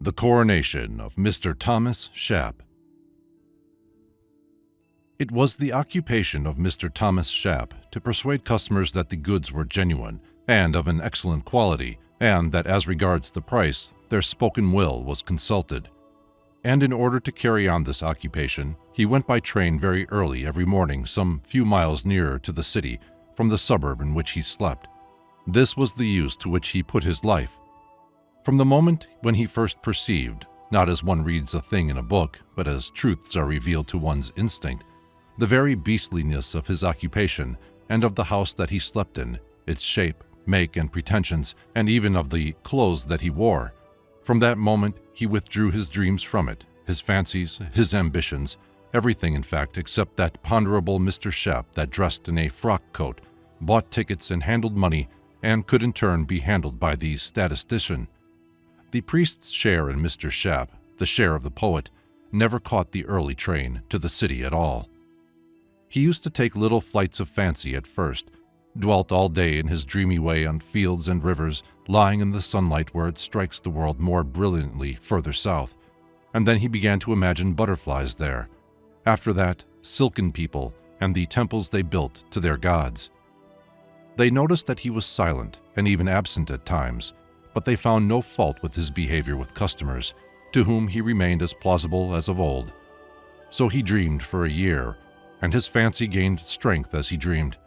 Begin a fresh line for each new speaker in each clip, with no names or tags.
The Coronation of Mr. Thomas Shap. It was the occupation of Mr. Thomas Shap to persuade customers that the goods were genuine and of an excellent quality, and that as regards the price, their spoken will was consulted. And in order to carry on this occupation, he went by train very early every morning some few miles nearer to the city from the suburb in which he slept. This was the use to which he put his life. From the moment when he first perceived, not as one reads a thing in a book, but as truths are revealed to one's instinct, the very beastliness of his occupation and of the house that he slept in, its shape, make, and pretensions, and even of the clothes that he wore, from that moment he withdrew his dreams from it, his fancies, his ambitions, everything in fact except that ponderable Mr. Shap that dressed in a frock coat, bought tickets and handled money, and could in turn be handled by the statistician. The priest's share in Mr. Shap, the share of the poet, never caught the early train to the city at all. He used to take little flights of fancy at first, dwelt all day in his dreamy way on fields and rivers, lying in the sunlight where it strikes the world more brilliantly further south, and then he began to imagine butterflies there. After that, silken people and the temples they built to their gods. They noticed that he was silent and even absent at times, but they found no fault with his behavior with customers, to whom he remained as plausible as of old. So he dreamed for a year, and his fancy gained strength as he dreamed.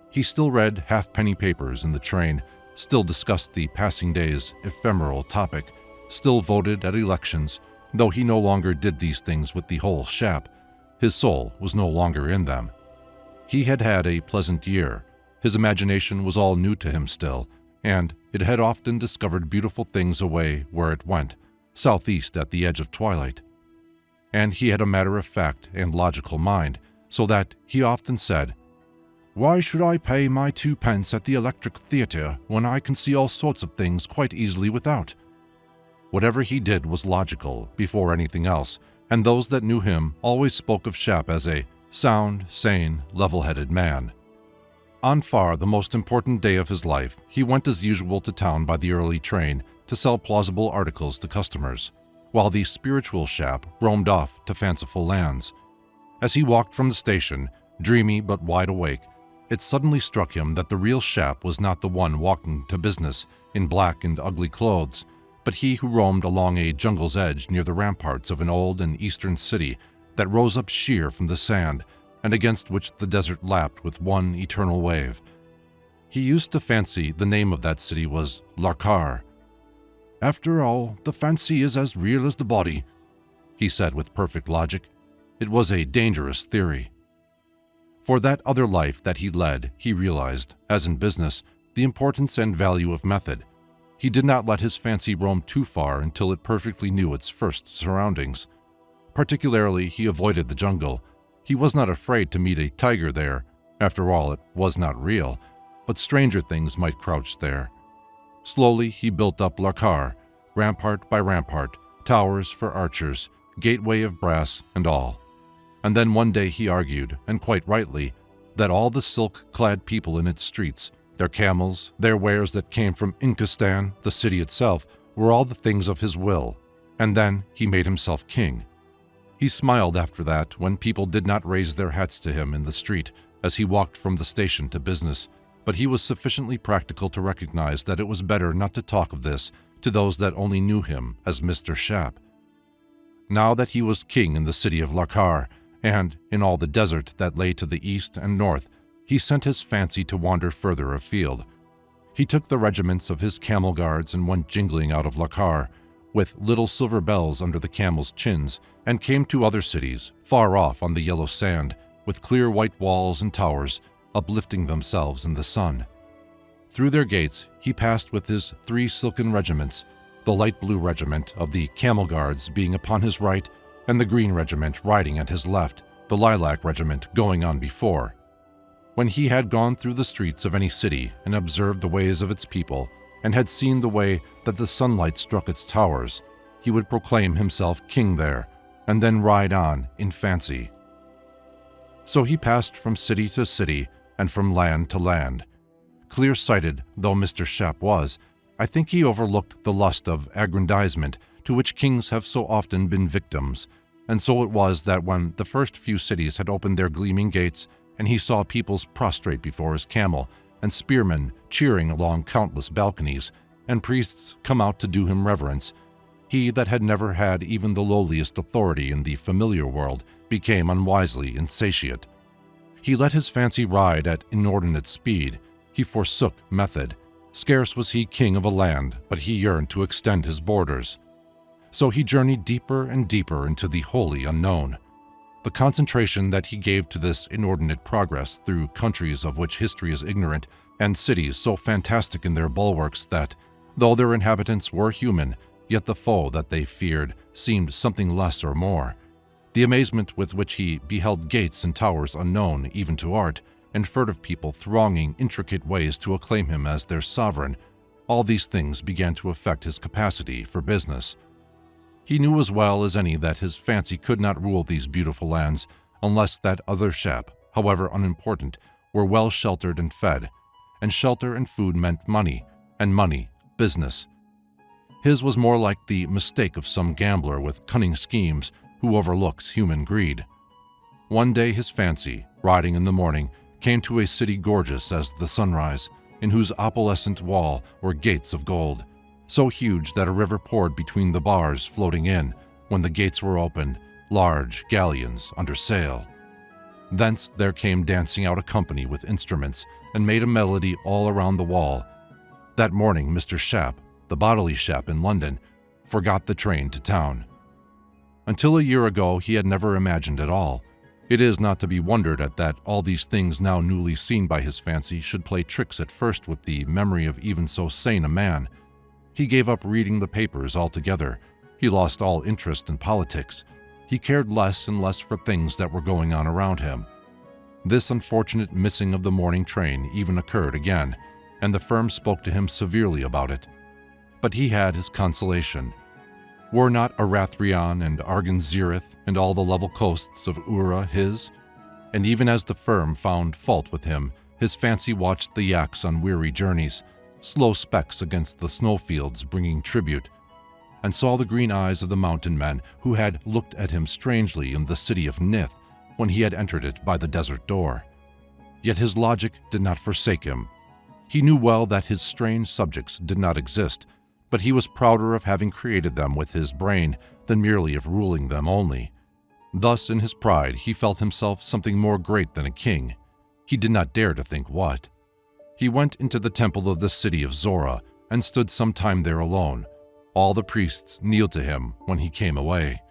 He still read halfpenny papers in the train, still discussed the passing day's ephemeral topic, still voted at elections, though he no longer did these things with the whole Shap. His soul was no longer in them. He had had a pleasant year. His imagination was all new to him still, and it had often discovered beautiful things away where it went, southeast at the edge of twilight. And he had a matter-of-fact and logical mind, so that he often said, "Why should I pay my 2 pence at the electric theatre when I can see all sorts of things quite easily without?" Whatever he did was logical before anything else, and those that knew him always spoke of Shap as a sound, sane, level-headed man. On far the most important day of his life, he went as usual to town by the early train to sell plausible articles to customers, while the spiritual Shap roamed off to fanciful lands. As he walked from the station, dreamy but wide awake, it suddenly struck him that the real Shap was not the one walking to business in black and ugly clothes, but he who roamed along a jungle's edge near the ramparts of an old and eastern city that rose up sheer from the sand, and against which the desert lapped with one eternal wave. He used to fancy the name of that city was Larkar. "After all, the fancy is as real as the body," he said with perfect logic. It was a dangerous theory. For that other life that he led, he realized, as in business, the importance and value of method. He did not let his fancy roam too far until it perfectly knew its first surroundings. Particularly, he avoided the jungle. He was not afraid to meet a tiger there. After all, it was not real, but stranger things might crouch there. Slowly, he built up Larkar, rampart by rampart, towers for archers, gateway of brass, and all. And then one day he argued, and quite rightly, that all the silk-clad people in its streets, their camels, their wares that came from Inkistan, the city itself, were all the things of his will. And then he made himself king. He smiled after that when people did not raise their hats to him in the street as he walked from the station to business, but he was sufficiently practical to recognize that it was better not to talk of this to those that only knew him as Mr. Shap. Now that he was king in the city of Larkar, and in all the desert that lay to the east and north, he sent his fancy to wander further afield. He took the regiments of his camel guards and went jingling out of Larkar, with little silver bells under the camels' chins, and came to other cities, far off on the yellow sand, with clear white walls and towers, uplifting themselves in the sun. Through their gates he passed with his 3 silken regiments, the light blue regiment of the camel guards being upon his right, and the green regiment riding at his left, the lilac regiment going on before. When he had gone through the streets of any city and observed the ways of its people, and had seen the way that the sunlight struck its towers, he would proclaim himself king there, and then ride on in fancy. So he passed from city to city and from land to land. Clear-sighted though Mr. Shap was, I think he overlooked the lust of aggrandizement to which kings have so often been victims. And so it was that when the first few cities had opened their gleaming gates, and he saw peoples prostrate before his camel, and spearmen cheering along countless balconies, and priests come out to do him reverence, he that had never had even the lowliest authority in the familiar world became unwisely insatiate. He let his fancy ride at inordinate speed. He forsook method. Scarce was he king of a land, but he yearned to extend his borders. So he journeyed deeper and deeper into the wholly unknown. The concentration that he gave to this inordinate progress through countries of which history is ignorant, and cities so fantastic in their bulwarks that, though their inhabitants were human, yet the foe that they feared seemed something less or more. The amazement with which he beheld gates and towers unknown even to art, and furtive people thronging intricate ways to acclaim him as their sovereign, all these things began to affect his capacity for business. He knew as well as any that his fancy could not rule these beautiful lands unless that other Shap, however unimportant, were well sheltered and fed, and shelter and food meant money, and money, business. His was more like the mistake of some gambler with cunning schemes who overlooks human greed. One day his fancy, riding in the morning, came to a city gorgeous as the sunrise, in whose opalescent wall were gates of gold, so huge that a river poured between the bars floating in, when the gates were opened, large galleons under sail. Thence there came dancing out a company with instruments, and made a melody all around the wall. That morning Mr. Shap, the bodily Shap in London, forgot the train to town. Until a year ago he had never imagined at all. It is not to be wondered at that all these things now newly seen by his fancy should play tricks at first with the memory of even so sane a man. He gave up reading the papers altogether. He lost all interest in politics. He cared less and less for things that were going on around him. This unfortunate missing of the morning train even occurred again, and the firm spoke to him severely about it. But he had his consolation. Were not Arathrion and Argenzirith and all the level coasts of Ura his? And even as the firm found fault with him, his fancy watched the yaks on weary journeys, slow specks against the snowfields bringing tribute, and saw the green eyes of the mountain men who had looked at him strangely in the city of Nith when he had entered it by the desert door. Yet his logic did not forsake him. He knew well that his strange subjects did not exist, but he was prouder of having created them with his brain than merely of ruling them only. Thus in his pride he felt himself something more great than a king. He did not dare to think what. He went into the temple of the city of Zora and stood some time there alone. All the priests kneeled to him when he came away.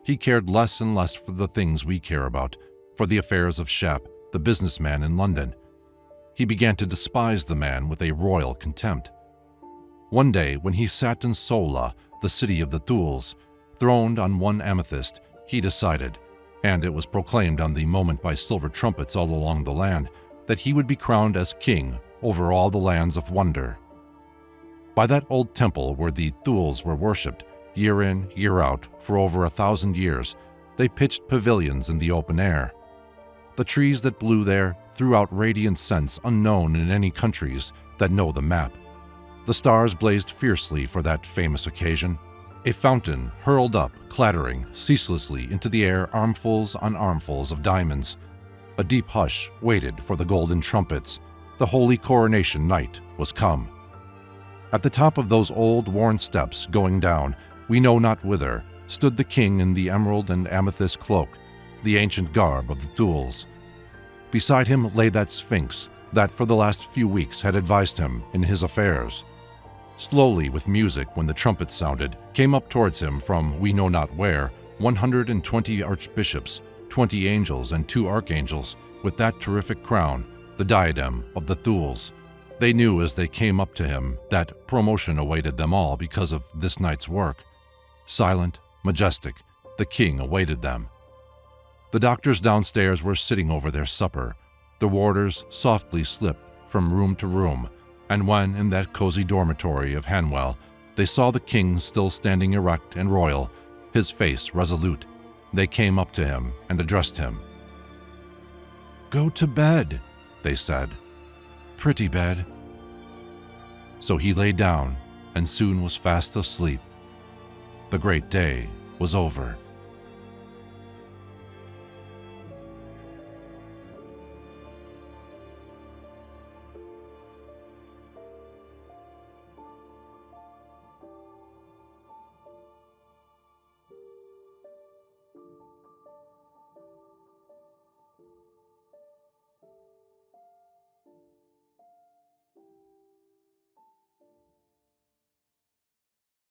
He cared less and less for the things we care about, for the affairs of Shap, the businessman in London. He began to despise the man with a royal contempt. One day, when he sat in Sola, the city of the Thuls, throned on one amethyst, he decided, and it was proclaimed on the moment by silver trumpets all along the land, that he would be crowned as king over all the lands of wonder. By that old temple where the Thuls were worshipped, year in, year out, for over 1,000 years, they pitched pavilions in the open air. The trees that blew there threw out radiant scents unknown in any countries that know the map. The stars blazed fiercely for that famous occasion. A fountain hurled up, clattering, ceaselessly into the air armfuls on armfuls of diamonds. A deep hush waited for the golden trumpets. The holy coronation night was come. At the top of those old worn steps going down, we know not whither, stood the king in the emerald and amethyst cloak, the ancient garb of the Thuls. Beside him lay that sphinx that for the last few weeks had advised him in his affairs. Slowly, with music, when the trumpet sounded, came up towards him from we know not where 120 archbishops, 20 angels, and 2 archangels, with that terrific crown, the diadem of the Thuls. They knew as they came up to him that promotion awaited them all because of this night's work. Silent, majestic, the king awaited them. The doctors downstairs were sitting over their supper. The warders softly slipped from room to room, and when, in that cozy dormitory of Hanwell, they saw the king still standing erect and royal, his face resolute, they came up to him and addressed him. "Go to bed," they said. "Pretty bed." So he lay down and soon was fast asleep. The great day was over.